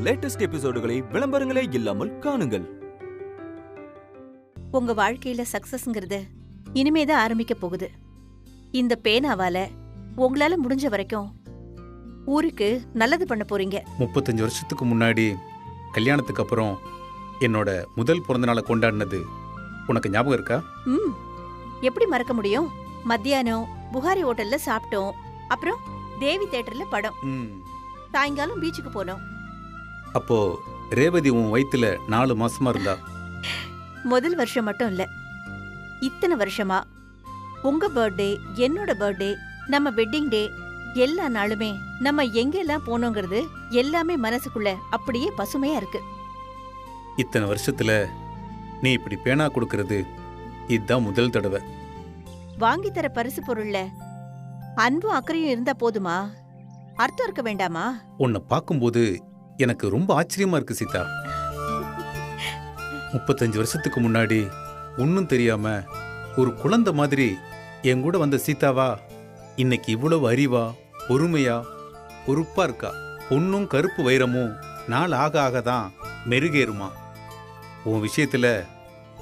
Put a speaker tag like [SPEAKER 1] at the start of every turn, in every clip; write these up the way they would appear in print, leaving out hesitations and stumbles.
[SPEAKER 1] Latest எபிசோடுகளை விளம்பரங்களே இல்லாமல் காணுங்கள்.
[SPEAKER 2] உங்க வாழ்க்கையில சக்சஸ்ங்கிறது இனிமேதான் ஆரம்பிக்க போகுது. இந்த பேனாவால உங்களால முடிஞ்ச வரைக்கும் ஊருக்கு நல்லது பண்ண போறீங்க.
[SPEAKER 3] 35 வருஷத்துக்கு முன்னாடி கல்யாணத்துக்கு அப்புறம் என்னோட முதல் பிறந்த நாளை கொண்டாடினது உனக்கு ஞாபகம் இருக்கா?
[SPEAKER 2] எப்படி மறக்க முடியும்? மத்தியானம் புகாரி ஹோட்டல்ல சாப்பிட்டோம். அப்புறம் தேவி தியேட்டர்ல படம். சாயங்காலம் பீச்சுக்கு போனோம்.
[SPEAKER 3] அப்போ ரேவதி உன் வயித்துல 4 மாசமா இருந்தா.
[SPEAKER 2] முதல் வருஷம் மட்டும் இல்ல, இத்தனை வருஷமா உங்க பர்த்டே, என்னோட பர்த்டே, நம்ம வெட்டிங் டே, எல்லா நாளுமே நம்ம எங்கெல்லாம் போனோங்கிறது எல்லாமே மனசுக்குள்ள அப்படியே பசுமையா இருக்கு.
[SPEAKER 3] இத்தனை வருஷத்துல நீ இப்படி பேனா கொடுக்கறது இதுதான் முதல் தடவை.
[SPEAKER 2] வாங்கி தர பரிசு பொருள்ல அன்பும் அக்கறையும் இருந்தா போதுமா? அர்த்தம் இருக்க வேண்டாமா?
[SPEAKER 3] உன்னை பார்க்கும்போது எனக்கு ரொம்ப ஆச்சரியமா இருக்கு சீதா. 35 வருஷத்துக்கு முன்னாடி ஒன்னும் தெரியாம ஒரு குழந்தை மாதிரி என் கூட வந்த சீதாவா இன்னைக்கு இவ்வளவு அறிவா, பொறுமையா, பொறுப்பா இருக்கா. பொண்ணும் கருப்பு வைரமும் நாள் ஆக ஆகதான் மெருகேறுமா. உன் விஷயத்துல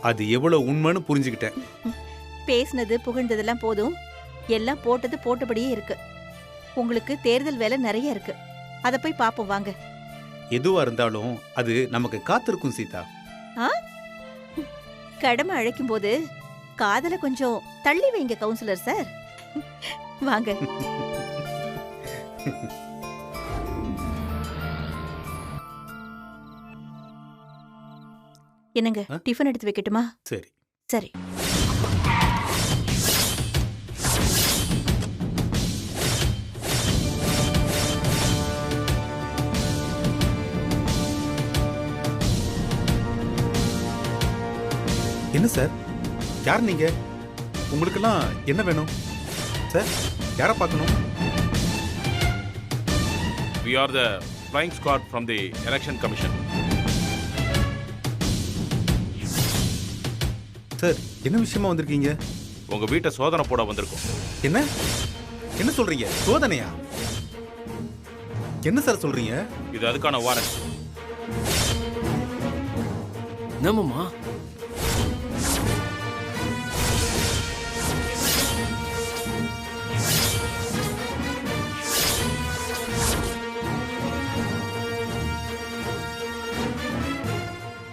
[SPEAKER 3] அது எவ்வளவு உண்மைன்னு புரிஞ்சுக்கிட்டேன்.
[SPEAKER 2] பேசினது புகழ்ந்ததெல்லாம் போதும். எல்லாம் போட்டது போட்டபடியே இருக்கு. உங்களுக்கு தேர்தல் வேலை நிறைய இருக்கு. அத போய் பாப்போம் வாங்க.
[SPEAKER 3] எதுவா இருந்தாலும் அது நமக்கு காத்திருக்கும் சீதா.
[SPEAKER 2] கடமை அழைக்கும் போது காதல கொஞ்சம் தள்ளி வைங்க கவுன்சிலர் சார். வாங்க. என்னங்க, டிஃபன் எடுத்து வைக்கட்டுமா?
[SPEAKER 3] சரி
[SPEAKER 2] சரி.
[SPEAKER 3] என்ன சார், யார் நீங்க? உங்களுக்கெல்லாம் என்ன வேணும் சார்? யாரை பார்க்கணும்?
[SPEAKER 4] We are the flying squad from the election commission.
[SPEAKER 3] Sir, என்ன விஷயமா வந்திருக்கீங்க?
[SPEAKER 4] உங்க வீட்டை சோதனை போட வந்திருக்கோம்.
[SPEAKER 3] என்ன என்ன சொல்றீங்க? சோதனையா? என்ன சார் சொல்றீங்க?
[SPEAKER 4] இது அதுக்கான வாரண்ட்.
[SPEAKER 5] என்னம்மா?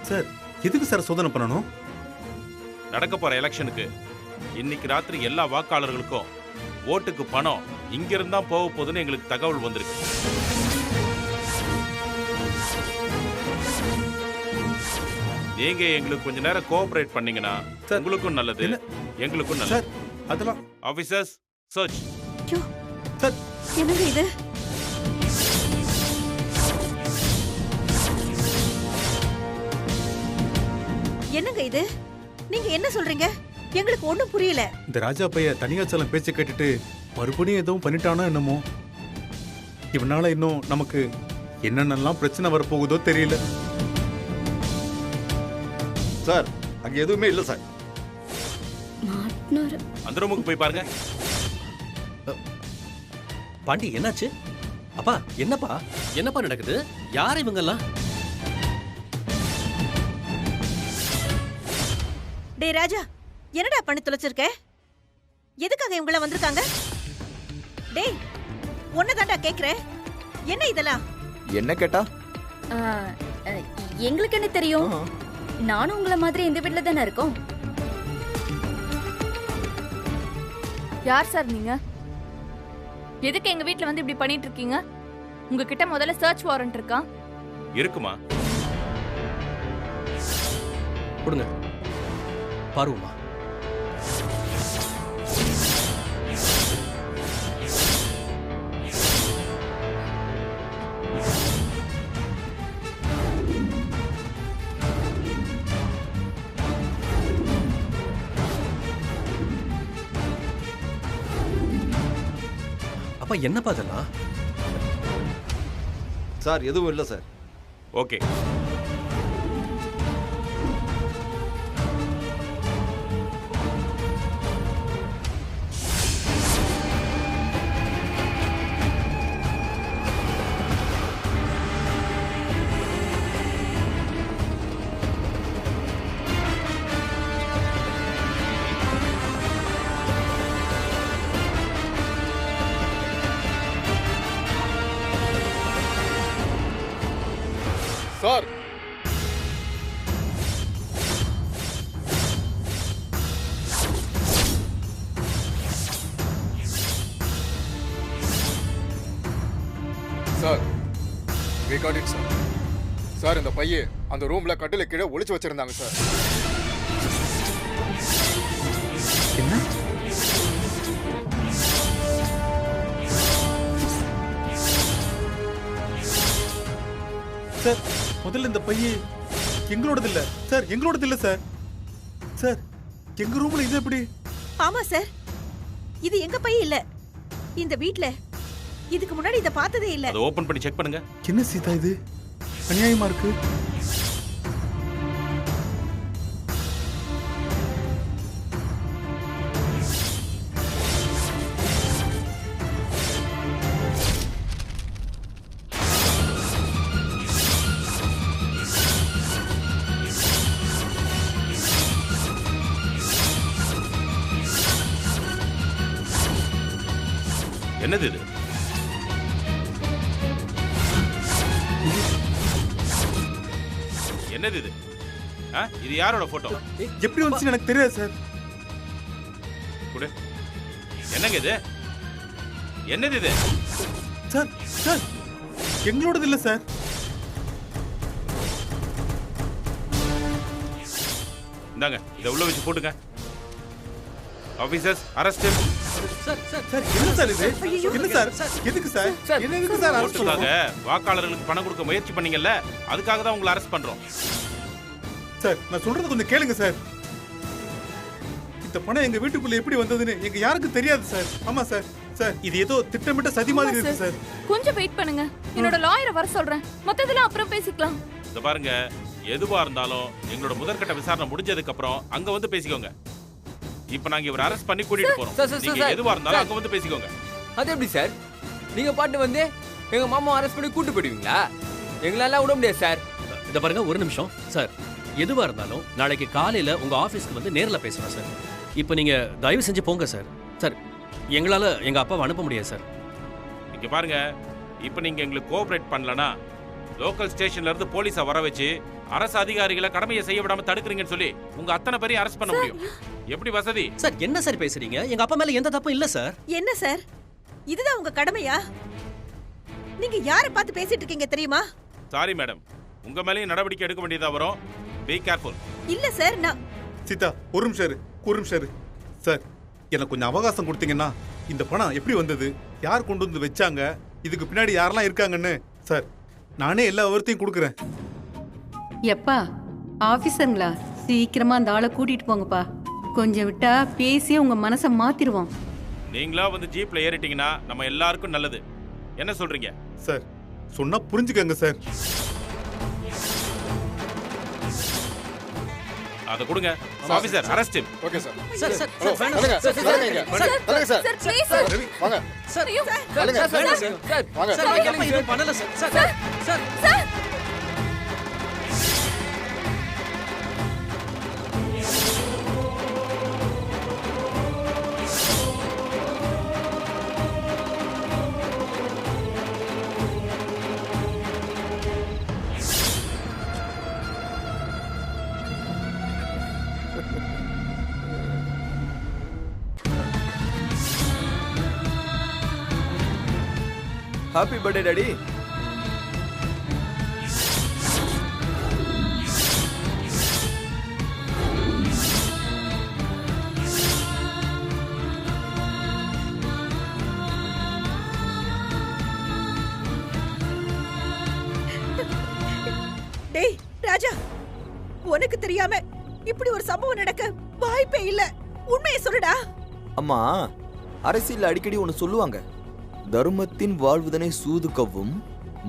[SPEAKER 3] சார், எதுக்கு சார் சோதனை பண்ணணும்?
[SPEAKER 4] நடக்க போற எலெக்ஷனுக்கு இன்னைக்கு ராத்திரி எல்லா வாக்காளர்களுக்கும் ஓட்டுக்கு பணம் இங்கிருந்தா போக போகுதுன்னு எங்களுக்கு தகவல் வந்திருக்கு. நீங்க எங்களுக்கு கொஞ்ச நேரம் கோஆபரேட் பண்ணீங்கன்னா உங்களுக்கும் நல்லது, எங்களுக்கும் நல்லது.
[SPEAKER 3] அதெல்லாம்
[SPEAKER 4] ஆபீசர்ஸ் சர்ச்.
[SPEAKER 3] சார்,
[SPEAKER 2] என்னங்க இது? என்னங்க இது? நீங்க என்ன சொல்றீங்க? எங்களுக்கு ஒண்ணும் புரியல.
[SPEAKER 3] இந்த ராஜா பைய தனியாச்சலம் பேச்ச கேட்டுட்டு மறுபடியும் எதுவும் பண்ணிட்டானோ என்னமோ. இவனால இன்னும் நமக்கு என்னென்னலாம் பிரச்சனை வரப்போகுதோ தெரியல.
[SPEAKER 6] சார், அங்க எதுவுமே இல்ல சார்.
[SPEAKER 4] அந்த ரூமுக்கு போய் பாருங்க.
[SPEAKER 5] பாண்டி, என்னாச்சு? அப்பா, என்னப்பா நடக்குது? யார் இவங்கெல்லாம்?
[SPEAKER 2] டேய் ராஜா, என்னடா பண்ணி தொலைச்சிருக்க? எதுக்காக இவங்கள வந்திருக்காங்க? டேய், ஒன்னதாண்டா கேக்குறேன். என்ன இதெல்லாம்?
[SPEAKER 1] என்ன கேட்டா?
[SPEAKER 7] எங்களுக்கு என்ன தெரியும்? நானும் உங்கள மாதிரி இந்த வீட்ல தானே இருக்கோம்.
[SPEAKER 8] யார் சார் நீங்க? எதுக்கு எங்க வீட்ல வந்து இப்படி பண்ணிட்டு இருக்கீங்க? உங்ககிட்ட முதல்ல சர்ச் வாரண்ட் இருக்கா?
[SPEAKER 4] இருக்குமா?
[SPEAKER 5] கொடுங்க பாருமா. அப்பா, என்னப்பா இதெல்லாம்?
[SPEAKER 6] சார், எதுவும் இல்ல sir.
[SPEAKER 4] Okay.
[SPEAKER 9] Sir sir we got it sir. Sir இந்த பையே அந்த ரூம்ல கட்டில கீழே ஒளிச்சு வச்சிருந்தாங்க சார்.
[SPEAKER 3] என்ன சார், முதல்ல இந்த பையே எங்களோடது இல்ல சார், எங்களோடது இல்ல சார். சார், எங்க ரூம்ல இது எப்படி?
[SPEAKER 2] ஆமா சார், இது எங்க பைய இல்ல. இந்த வீட்ல இதுக்கு முன்னாடி இத பார்த்ததே இல்ல.
[SPEAKER 4] அதை ஓபன் பண்ணி செக் பண்ணுங்க.
[SPEAKER 3] என்ன சீதா இது? அநியாயமா இருக்கு.
[SPEAKER 4] என்னது இது? என்னது இது? இது யாரோட போட்டோ?
[SPEAKER 3] எப்படி வந்துச்சு எனக்கு தெரியாது சார்.
[SPEAKER 4] குடு. என்னங்க இது? என்னது இது?
[SPEAKER 3] சார், சார், எங்களோடது இல்ல சார்.
[SPEAKER 4] இந்தாங்க, இதை உள்ள வச்சு போட்டுங்க. Officers arrest.
[SPEAKER 5] Sir sir
[SPEAKER 3] sir, என்ன சார் இது? என்ன சார்? எதுக்கு சார்? என்ன எதுக்கு சார் அரெஸ்ட்
[SPEAKER 4] ஓட்டுக்காக
[SPEAKER 3] பண்ணுங்க?
[SPEAKER 4] வாக்காளர்களுக்கு பணம் கொடுக்க முயற்சி பண்ணீங்கல்ல, அதுக்காக தான் உங்களை அரெஸ்ட் பண்றோம்.
[SPEAKER 3] சார், நான் சொல்றது கொஞ்சம் கேளுங்க சார். இந்த பணம் எங்க வீட்டுக்குள்ள எப்படி வந்ததுன்னு எங்க யாருக்கும் தெரியாது சார். ஆமா சார். சார், இது ஏதோ திட்டமிட்ட சதி மாதிரி இருக்கு சார்.
[SPEAKER 8] கொஞ்சம் வெயிட் பண்ணுங்க, என்னோட லாயரை வர சொல்றேன். மொத்தத்துல அப்புறம் பேசிக்கலாம்.
[SPEAKER 4] இத பாருங்க, எதுவா இருந்தாலும் எங்களோட முதற்கட்ட விசாரணை முடிஞ்சதுக்கு அப்புறம் அங்க வந்து பேசிக்கோங்க. இப்ப நாங்க இவரை அரெஸ்ட் பண்ணி கூட்டிட்டு போறோம். நீங்க எதுவா இருந்தாலும் அங்க வந்து பேசிக்கோங்க.
[SPEAKER 10] அது எப்படி சார்? நீங்க பாட்டு வந்து எங்க மாமா அரெஸ்ட் பண்ணி கூட்டு போயிடுவீங்களா? எங்களால விட முடியாது சார்.
[SPEAKER 5] இத பாருங்க, ஒரு நிமிஷம் சார். எதுவா இருந்தாலும் நாளைக்கு காலையில உங்க ஆபீஸ்க்கு வந்து நேர்ல பேசலாம் சார். இப்போ நீங்க தயவு செஞ்சு போங்க சார். சார், எங்களால எங்க அப்பாவை அனுப்ப முடியாது சார்.
[SPEAKER 4] இங்க பாருங்க, இப்ப நீங்க எங்களுக்கு கோஆபரேட் பண்ணலனா லோக்கல் ஸ்டேஷன்ல இருந்து போலீஸை வர வச்சு அரசு அதிகாரிகளை கடமையை செய்ய விடாம தடுக்கிறீங்கன்னு சொல்லி உங்க அத்தனை பேரையும் அரெஸ்ட் பண்ண முடியும். எப்படி வசதி?
[SPEAKER 5] சார், என்ன சார் பேசுறீங்க? எங்க அப்பா மேல எந்த தப்பும் இல்ல சார்.
[SPEAKER 2] என்ன சார், இதுதான் உங்க கடமையா? நீங்க யாரை பார்த்து பேசிட்டு இருக்கீங்க தெரியுமா?
[SPEAKER 4] சாரி மேடம், உங்க மேலேயும் நடவடிக்கை எடுக்க வேண்டியதா வரும். Be careful.
[SPEAKER 2] இல்ல சார், நான்
[SPEAKER 3] சீதா, ஒரு நிமிஷம் இரு, ஒரு நிமிஷம் இரு. சார், எனக்கு கொஞ்சம் அவகாசம் கொடுத்தீங்கன்னா இந்த பணம் எப்படி வந்தது, யார் கொண்டு வந்து வச்சாங்க, இதுக்கு பின்னாடி யாரெல்லாம் இருக்காங்கன்னு சார் நானே எல்லா விவரத்தையும் கொடுக்குறேன்.
[SPEAKER 11] எப்பா ஆபீசருங்களா, சீக்கிரமா அந்த ஆளை கூட்டிட்டு போங்கப்பா. கொஞ்சம் விட்டா பேசி உங்க மனசை மாத்திருவோம்.
[SPEAKER 4] நீங்களா வந்து ஜீப்ல ஏறிட்டீங்கன்னா நம்ம எல்லாருக்கும் நல்லது. என்ன சொல்றீங்க?
[SPEAKER 3] சார், சொன்னா புரிஞ்சுக்கங்க சார்.
[SPEAKER 4] அத கொடுங்க. Officer arrest him.
[SPEAKER 9] Okay sir.
[SPEAKER 5] Sir sir
[SPEAKER 9] hello,
[SPEAKER 5] வேணாம் சார்.
[SPEAKER 9] சார் வாங்க sir.
[SPEAKER 8] Sir please sir.
[SPEAKER 9] Ravi வாங்க.
[SPEAKER 5] சார்,
[SPEAKER 8] ஐயோ
[SPEAKER 9] வாங்க
[SPEAKER 5] சார், வேணாம் சார்.
[SPEAKER 10] சார்
[SPEAKER 9] வாங்க.
[SPEAKER 5] சார், எங்க அப்பா எதுவும் பண்ணல sir. Sir sir
[SPEAKER 8] sir
[SPEAKER 1] happy birthday daddy.
[SPEAKER 2] டேய் ராஜா, உனக்கு தெரியாம இப்படி ஒரு சம்பவம் நடக்க வாய்ப்பே இல்ல. உண்மையை சொல்லுடா.
[SPEAKER 1] அம்மா, அரசியல் அடிக்கடி ஒன்னு சொல்லுவாங்க, தர்மத்தின் வாழ்வுதனை சூது கவ்வும்,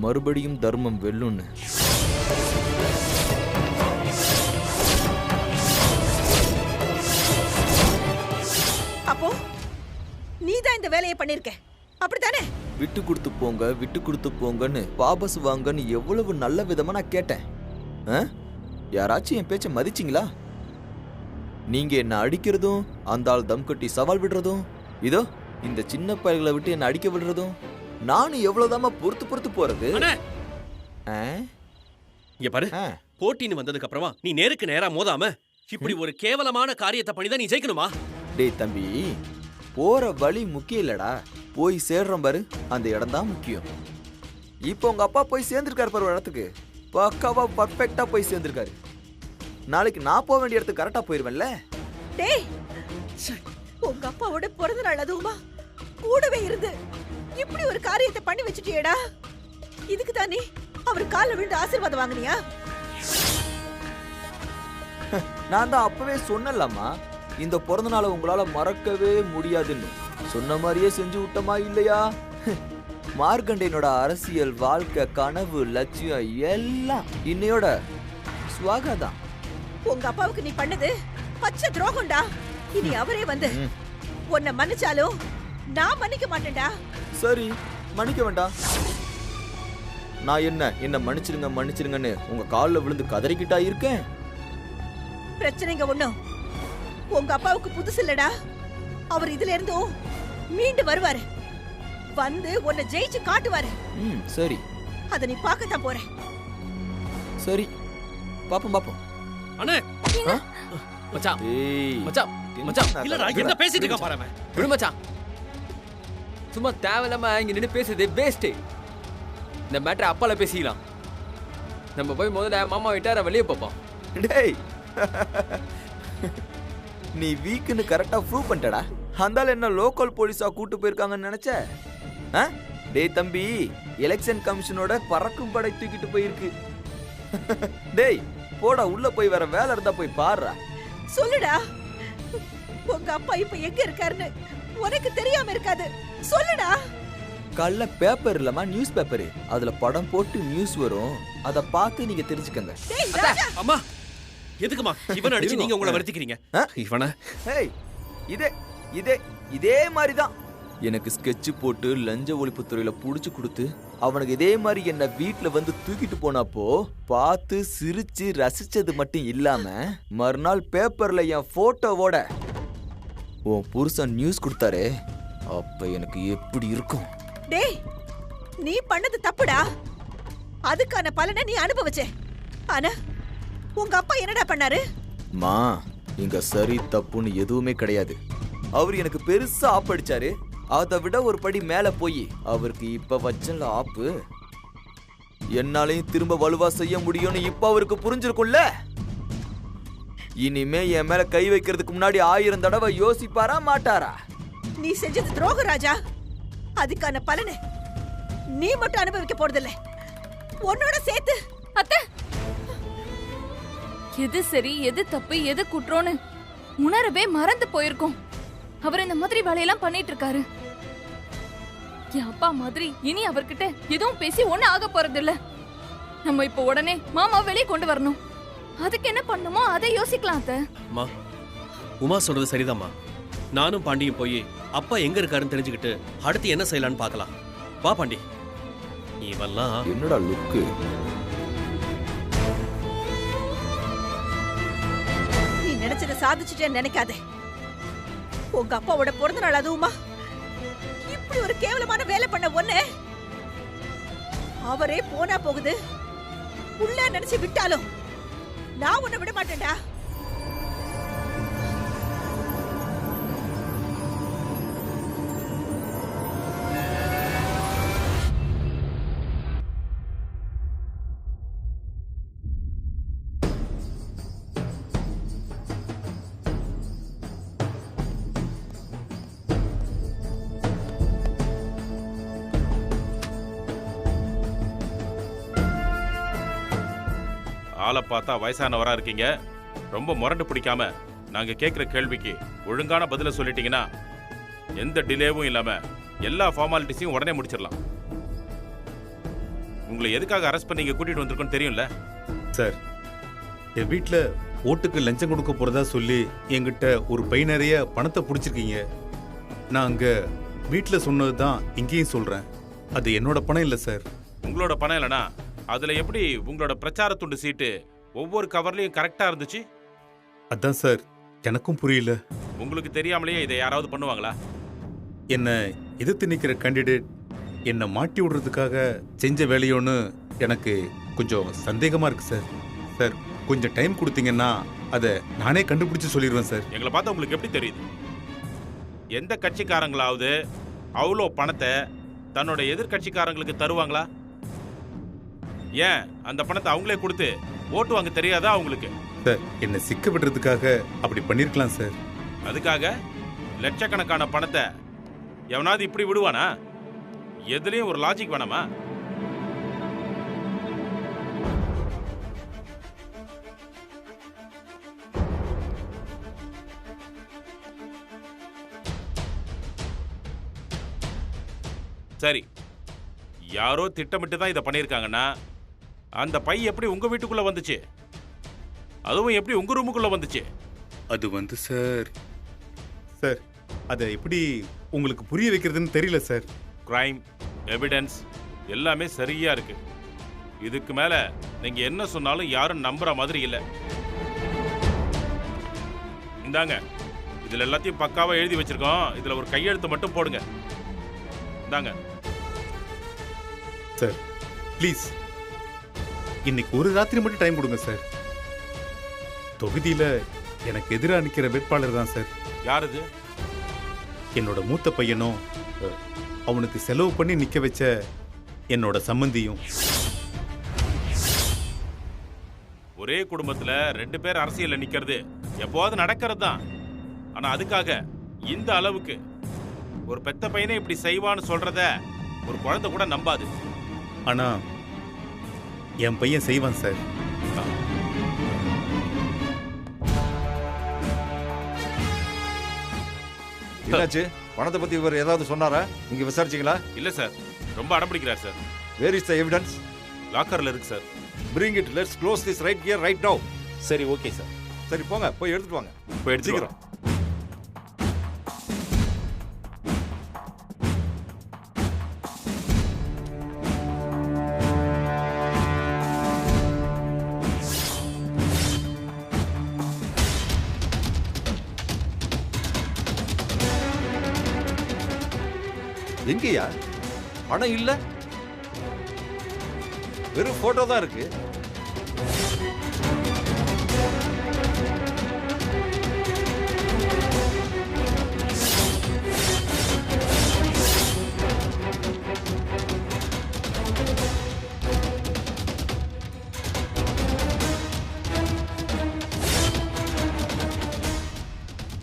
[SPEAKER 1] மறுபடியும் தர்மம் வெல்லுன்னு.
[SPEAKER 2] அப்போ நீதான் இந்த வேலையை பண்ணிருக்க, அப்படித்தானே?
[SPEAKER 1] விட்டு கொடுத்து போங்க, விட்டு கொடுத்து போங்கன்னு வாபஸ் வாங்கன்னு எவ்வளவு நல்ல விதமா நான் கேட்டேன். யாராச்சும் என் பேச்ச மதிச்சிங்களா? நீங்க என்ன அடிக்கிறதும், அந்த ஆள் தம் கட்டி சவால் விடுறதும், இதோ இந்த சின்ன பயல்களை விட்டு என்ன அடிக்க விடுறதும், நானும் எவ்வளவுதாமா பொறுத்து பொறுத்து போறது.
[SPEAKER 5] இங்க பாரு, போட்டின்னு வந்ததுக்கு அப்புறமா நீ நேருக்கு நேரா மோதாம இப்படி ஒரு கேவலமான காரியத்தை பண்ணிதான் நீ ஜெயிக்கணுமா?
[SPEAKER 1] டேய் தம்பி, போற வழி முக்கியம் இல்லடா, போய் சேர்றோம் பாரு, அந்த இடம் தான் முக்கியம். இப்போ உங்க அப்பா போய் சேர்ந்திருக்காரு பாரு ஒரு இடத்துக்கு, பக்காவா பர்ஃபெக்டா போய் சேர்ந்திருக்காரு. நாளைக்கு நான் போக வேண்டிய இடத்துக்கு கரெக்டா போயிருவேன்ல.
[SPEAKER 2] டேய், உங்க அப்பாவோட பிறந்த நாள் அதுவுமா கூடவே இருந்து இப்படி ஒரு காரியத்தை பண்ணி வச்சுட்டியேடா. இதுக்கு தானே அவர் கால்ல விழுந்து ஆசீர்வாதம் வாங்குனியா?
[SPEAKER 1] நான் தான் அப்பவே சொன்னலாமா, இந்த பிறந்த நாளை உங்களால மறக்கவே முடியாதுன்னு. சொன்ன மாதிரியே செஞ்சு விட்டமா இல்லையா? மார்க்கண்டேயனோட அரசியல் வாழ்க்கை கனவு லட்சியம் எல்லாம் இன்னையோட சுவாகா தான்.
[SPEAKER 2] உங்க அப்பாவுக்கு நீ பண்ணது பச்சை துரோகம்டா. இனி அவரே வந்து உன்னை மன்னிச்சாலும் நான் மன்னிக்க மாட்டேன்டா.
[SPEAKER 1] சரி, மன்னிக்க வேண்டாம். நான் என்ன மன்னிச்சிருங்க மன்னிச்சிருங்கன்னு உங்க காலில் விழுந்து கதறிக்கிட்டா இருக்கேன்.
[SPEAKER 2] பிரச்சனைங்க ஒண்ணும் உங்க அப்பாவுக்கு புதுசு இல்லடா. அவர் இதுல இருந்தும் மீண்டு வருவாரு, வந்து உன்னை ஜெயிச்சு காட்டுவாரு.
[SPEAKER 1] சரி,
[SPEAKER 2] அத நீ பார்க்கத்தான் போற.
[SPEAKER 1] சரி, பாப்போம் பாப்போம்.
[SPEAKER 5] அண்ணே,
[SPEAKER 10] மச்சான்
[SPEAKER 1] ஏய்
[SPEAKER 10] மச்சான் மச்சான்,
[SPEAKER 5] இல்லடா, என்ன பேசிட்டு இருக்கான் பாரு அவன்.
[SPEAKER 10] விடு மச்சான், சும்மா தேவையில்லாம இங்க நின்று பேசுறது வேஸ்ட். இந்த மேட்டரை அப்பால பேசிக்கலாம். நம்ம போய் முதல்ல மாமா விட்டார வெளியே பார்ப்போம்.
[SPEAKER 1] டேய், நீ வீக்குன்னு கரெக்டா ப்ரூவ் பண்ணிட்டடா. அந்தால என்ன லோக்கல் போலீஸா கூட்டு போயிருக்காங்கன்னு நினைச்ச? டேய் தம்பி, எலெக்ஷன் கமிஷனோட பறக்கும் படை தூக்கிட்டு போயிருக்கு. டேய் போடா, உள்ள போய் வேற வேலை இருந்தா போய் பாருடா.
[SPEAKER 2] சொல்லுடா, உங்க அப்பா இப்ப எங்க இருக்காருன்னு உனக்கு தெரியாம இருக்காது. சொல்லுடா.
[SPEAKER 1] கல்ல பேப்பர் இல்லமா, நியூஸ் பேப்பர், அதுல படம் போட்டு நியூஸ் வரும், அத பார்த்து நீங்க தெரிஞ்சுக்கங்க.
[SPEAKER 5] அம்மா, எதுக்குமா இவனை அடிச்சு நீங்க உங்களை வருத்திக்கிறீங்க? இவனை
[SPEAKER 1] இதே மாதிரி தான் எனக்கு ஸ்கெட்ச் போட்டு லஞ்ச ஒழிப்புத்துறையில புடிச்சு கொடுத்து அவனுக்கு இதே மாதிரி என்ன வீட்டுல வந்து தூக்கிட்டு போனப்போ பார்த்து சிரிச்சு ரசிச்சது மட்டும் இல்லாம மறுநாள் பேப்பர்ல என் போட்டோவோட உன் புருஷன் நியூஸ் கொடுத்தாரே, அப்ப எனக்கு எப்படி இருக்கும்?
[SPEAKER 2] டேய், நீ பண்ணது தப்புடா. அதுக்கான பலனை நீ அனுபவிச்சே. ஆனா உங்க அப்பா என்னடா பண்ணாரு?
[SPEAKER 1] மா, இங்க சரி தப்புன்னு எதுவுமே கிடையாது. அவர் எனக்கு பெருசா ஆப்படிச்சாரு. அதை விட ஒரு படி மேல போய் அவருக்கு இப்ப வச்சல ஆப்பு என்னாலையும் திரும்ப வலுவா செய்ய முடியும்னு இப்ப அவருக்கு புரிஞ்சிருக்கும்ல. இனிமே என் மேல கை வைக்கிறதுக்கு முன்னாடி 1000 தடவை யோசிப்பாரா மாட்டாரா?
[SPEAKER 2] நீ செஞ்சது துரோகம் ராஜா. அதுக்கான பலனை நீ மட்டும் அனுபவிக்க போறதில்ல, உன்னோட சேர்த்து.
[SPEAKER 8] அத்தை, எது சரி எது தப்பு எது குற்றோன்னு உணரவே மறந்து போயிருக்கோம். அவர் இந்த மாதிரி வேலையெல்லாம் பண்ணிட்டு இருக்காரு. என் அப்பா மாதிரி இனி அவர்கிட்ட எதுவும் பேசி ஒண்ணு ஆக போறது இல்ல. நம்ம இப்ப உடனே மாமா வெளியே கொண்டு வரணும். அதுக்கு என்ன பண்ணுமோ அதை யோசிக்கலாம். அத்தை,
[SPEAKER 5] அம்மா, உமா சொல்றது சரிதாம்மா. நானும் பாண்டியும் போய் அப்பா எங்க இருக்காருன்னு தெரிஞ்சுக்கிட்டு அடுத்து என்ன செய்யலான்னு பார்க்கலாம். வா பாண்டி. இவெல்லாம்
[SPEAKER 1] என்னடா லுக்கு?
[SPEAKER 2] நீ நினைச்சத சாதிச்சுட்டேன்னு நினைக்காதே. உங்க அப்பாவோட பிறந்த நாள் அதுவுமா இப்படி ஒரு கேவலமான வேலை பண்ண ஒண்ணு அவரே போனா போகுது உள்ள நினைச்சு விட்டாலும் நான் உன்னை விட மாட்டேன்டா.
[SPEAKER 4] ஆளை பார்த்தா வயசானவரா இருக்கீங்க. ரொம்ப முரண்டு பிடிக்காம நாங்க கேட்குற கேள்விக்கு ஒழுங்கான பதில சொல்லிட்டீங்கன்னா எந்த டிலேவும் இல்லாம எல்லா ஃபார்மாலிட்டிஸையும் உடனே முடிச்சிடலாம். உங்களை எதுக்காக அரெஸ்ட் பண்ணி இங்க கூட்டிட்டு வந்திருக்கோன்னு தெரியும்ல
[SPEAKER 3] சார்? என் வீட்டில் ஓட்டுக்கு லஞ்சம் கொடுக்க போறதா சொல்லி என்கிட்ட ஒரு பை நிறைய பணத்தை பிடிச்சிருக்கீங்க. நான் அங்கே வீட்டில் சொன்னது தான் இங்கேயும் சொல்கிறேன். அது என்னோட பணம் இல்லை சார்.
[SPEAKER 4] உங்களோட பணம் இல்லைனா அதுல எப்படி உங்களோட பிரச்சார துண்டு சீட்டு ஒவ்வொரு கவர்லயும் கரெக்டா இருந்துச்சு?
[SPEAKER 3] அதான் சார் எனக்கும் புரியல.
[SPEAKER 4] உங்களுக்கு தெரியாமலேயே இதை யாராவது பண்ணுவாங்களா?
[SPEAKER 3] என்னை எதிர்த்து நிற்கிற கேண்டிடேட் என்னை மாட்டி விடுறதுக்காக செஞ்ச வேலையோன்னு எனக்கு கொஞ்சம் சந்தேகமா இருக்கு சார். சார் கொஞ்சம் டைம் கொடுத்தீங்கன்னா அதை நானே கண்டுபிடிச்சு சொல்லிடுவேன் சார்.
[SPEAKER 4] எங்களை பார்த்தா உங்களுக்கு எப்படி தெரியுது? எந்த கட்சிக்காரங்களாவது அவ்வளோ பணத்தை தன்னோட எதிர்கட்சிக்காரங்களுக்கு தருவாங்களா? ஏன் அந்த பணத்தை அவங்களே கொடுத்து ஓட்டு வாங்க தெரியாதா அவங்களுக்கு?
[SPEAKER 3] சார் என்னை சிக்க விடுறதுக்காக அப்படி பண்ணிருக்கலாம் சார்.
[SPEAKER 4] அதுக்காக லட்சக்கணக்கான பணத்தை எவனாவது இப்படி விடுவானா? எதுலயும் ஒரு லாஜிக் வேணாமா? சரி, யாரோ திட்டமிட்டு தான் இதை பண்ணியிருக்காங்கன்னா அந்த பை எப்படி உங்க வீட்டுக்குள்ள வந்துச்சு? அதுவும் எப்படி உங்க ரூமுக்குள்ள வந்துச்சு?
[SPEAKER 3] அது வந்து சார் சார் அதை எப்படி உங்களுக்கு புரிய வைக்கிறதுன்னு தெரியல சார்.
[SPEAKER 4] கிரைம் எவிடன்ஸ் எல்லாமே சரியா இருக்கு. இதுக்கு மேல நீங்க என்ன சொன்னாலும் யாரும் நம்புற மாதிரி இல்லை. இந்தாங்க, இதுல எல்லாத்தையும் பக்காவா எழுதி வச்சிருக்கோம். இதுல ஒரு கையெழுத்து மட்டும் போடுங்க. இந்தாங்க
[SPEAKER 3] சார். ப்ளீஸ் இன்னைக்கு ஒரு ராத்திரி மட்டும் டைம் கொடுங்க சார். தொகுதியில எனக்கு எதிராக நிற்கிற வேட்பாளர் தான் சார்.
[SPEAKER 4] யார் இது?
[SPEAKER 3] என்னோட மூத்த பையனும் அவனுக்கு செலவு பண்ணி நிக்க வச்ச என்னோட சம்பந்தியும்.
[SPEAKER 4] ஒரே குடும்பத்துல 2 பேர் அரசியல்ல நிக்கிறது எப்போது நடக்கிறது தான். ஆனா அதுக்காக இந்த அளவுக்கு ஒரு பெத்த பையனை இப்படி செய்வான்னு சொல்றத ஒரு குழந்தை கூட நம்பாது.
[SPEAKER 3] ஆனா என் பையன் செய்வான் சார்.
[SPEAKER 6] என்னாச்சு? பணத்தை பத்தி இவர் ஏதாவது சொன்னாரா? நீங்க விசாரிச்சீங்களா?
[SPEAKER 4] இல்ல சார், ரொம்ப அடம்பிடிக்கிறார் sir.
[SPEAKER 6] Where is the evidence?
[SPEAKER 4] லாக்கர்ல இருக்கு sir.
[SPEAKER 6] Bring it. Let's close this right here, right now.
[SPEAKER 12] சரி, ஓகே சார்.
[SPEAKER 6] சரி போங்க, போய் எடுத்துட்டு வாங்க.
[SPEAKER 4] போய் எடுத்துக்கிறோம்.
[SPEAKER 6] எங்கயா பணம் இல்ல? வெறும் போட்டோ தான் இருக்கு.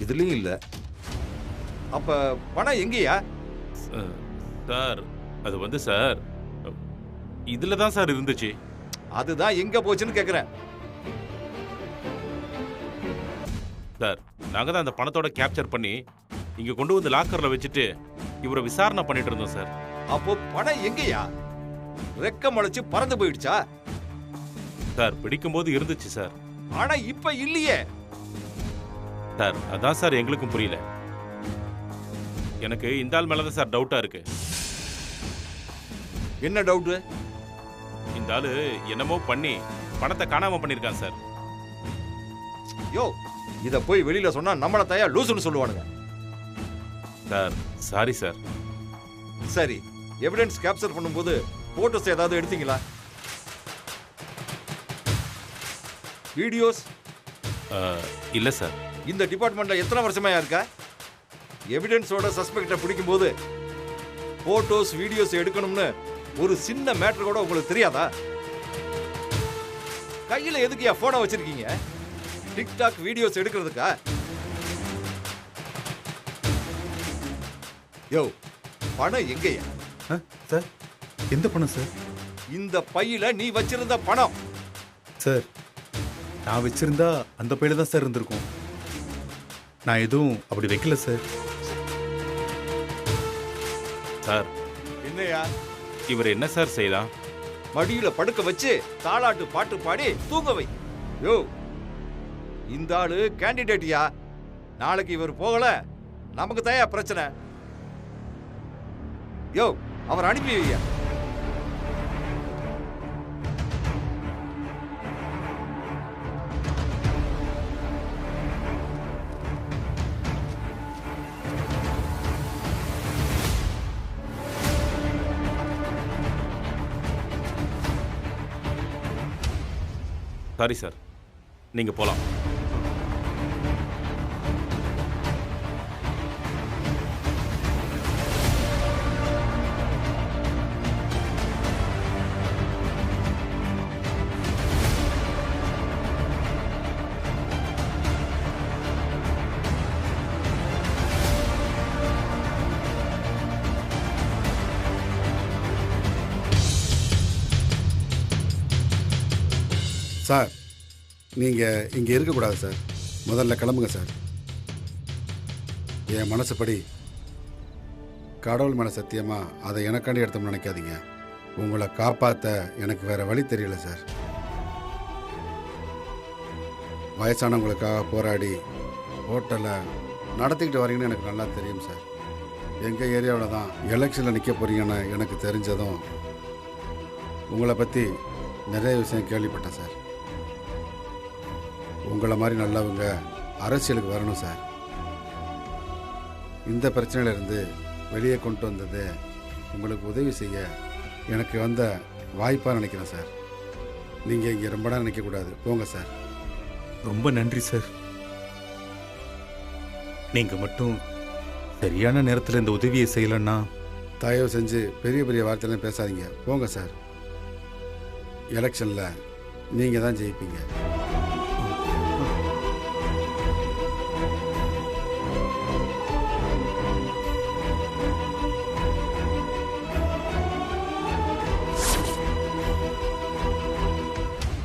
[SPEAKER 6] இதுலயும் இல்ல. அப்ப பணம் எங்கயா?
[SPEAKER 4] சார் அது வந்து சார் இதுல தான் சார் இருந்துச்சு.
[SPEAKER 6] அதுதான் எங்க போச்சுன்னு கேக்குறேன்.
[SPEAKER 4] சார் நாங்க தான் அந்த பணத்தோட கேப்சர் பண்ணி இங்க கொண்டு வந்து லாக்கர்ல வச்சுட்டு இவரை விசாரணை பண்ணிட்டு இருந்தோம் சார்.
[SPEAKER 6] அப்போ பணம் எங்கயா? ரெக்க முளைச்சு பறந்து போயிடுச்சா?
[SPEAKER 4] சார் பிடிக்கும் போது இருந்துச்சு சார்.
[SPEAKER 6] ஆனா இப்ப இல்லையே
[SPEAKER 4] சார். அதான் சார் எங்களுக்கும் புரியல. எனக்கு இந்த ஆள் மேலதான் சார் டவுட்டா இருக்கு.
[SPEAKER 6] என்ன டவுட்?
[SPEAKER 4] இந்த ஆளு என்னமோ பண்ணி பணத்தை காணாம பண்ணிருக்கான் சார்.
[SPEAKER 6] யோ, இத போய் வெளியில சொன்னா நம்மள தயா லூசுன்னு சொல்லுவானுங்க.
[SPEAKER 4] Sir sorry sir.
[SPEAKER 6] சரி, எவிடன்ஸ் கேப்சர் பண்ணும்போது போட்டோஸ் ஏதாவது எடுத்தீங்களா? வீடியோஸ்?
[SPEAKER 4] இல்ல சார்.
[SPEAKER 6] இந்த டிபார்ட்மெண்ட்ல எத்தனை வருஷமா இருக்கா? எவிடன்ஸோட சஸ்பெக்டை பிடிக்கும் போது போட்டோஸ் வீடியோஸ் எடுக்கணும்னு ஒரு சின்ன மேட்டர் கூட உங்களுக்கு தெரியாதா? கையில எதுக்குயா போனை வச்சிருக்கீங்க? TikTok videos எடுக்கிறதுக்கா? யோ, பணம் எங்கயா?
[SPEAKER 3] சார் எந்த பணம் சார்?
[SPEAKER 6] இந்த பையில நீ வச்சிருந்த பணம்.
[SPEAKER 3] சார் நான் வச்சிருந்தா அந்த பையில தான் சார் இருந்திருக்கும். நான் எதுவும் அப்படி வைக்கல சார்.
[SPEAKER 4] சார்
[SPEAKER 6] என்னையா
[SPEAKER 4] இவர் என்ன சார் செய்யலாம்?
[SPEAKER 6] மடியில படுக்க வச்சு தாலாட்டு பாட்டு பாடி தூங்க வை. யோ, இந்த ஆளு கேண்டிடேட்டியா? நாளைக்கு இவர் போகல நமக்கு தயா பிரச்சனை. யோ, அவர் அனுப்பி வையா.
[SPEAKER 4] சாரி சார், நீங்க போலாம்.
[SPEAKER 12] சார், நீங்கள் இங்கே இருக்கக்கூடாது சார். முதல்ல கிளம்புங்க சார். என் மனசுப்படி கடவுள் மேலே சத்தியமாக அதை எனக்காண்டி எடுத்தோம்னு நினைக்காதீங்க. உங்களை காப்பாற்ற எனக்கு வேறு வழி தெரியல சார். வயசானவங்களுக்காக போராடி ஹோட்டலை நடத்திக்கிட்டு வரீங்கன்னு எனக்கு நல்லா தெரியும் சார். எங்கள் ஏரியாவில் தான் எலெக்ஷனில் நிற்க போகிறீங்கன்னு எனக்கு தெரிஞ்சதும் உங்களை பற்றி நிறைய விஷயம் கேள்விப்பட்டேன் சார். உங்களை மாதிரி நல்லவங்க அரசியலுக்கு வரணும் சார். இந்த பிரச்சனையிலிருந்து வெளியே கொண்டு வந்தது உங்களுக்கு உதவி செய்ய எனக்கு வந்த வாய்ப்பாக நினைக்கிறேன் சார். நீங்கள் இங்கே ரொம்ப நேரம் நிற்கக்கூடாது, போங்க சார்.
[SPEAKER 3] ரொம்ப நன்றி சார். நீங்கள் மட்டும் சரியான நேரத்தில் இந்த உதவியை செய்யலைன்னா
[SPEAKER 12] தயவு செஞ்சு பெரிய பெரிய வார்த்தையெல்லாம் பேசாதீங்க, போங்க சார். எலெக்ஷனில் நீங்கள் தான் ஜெயிப்பீங்க.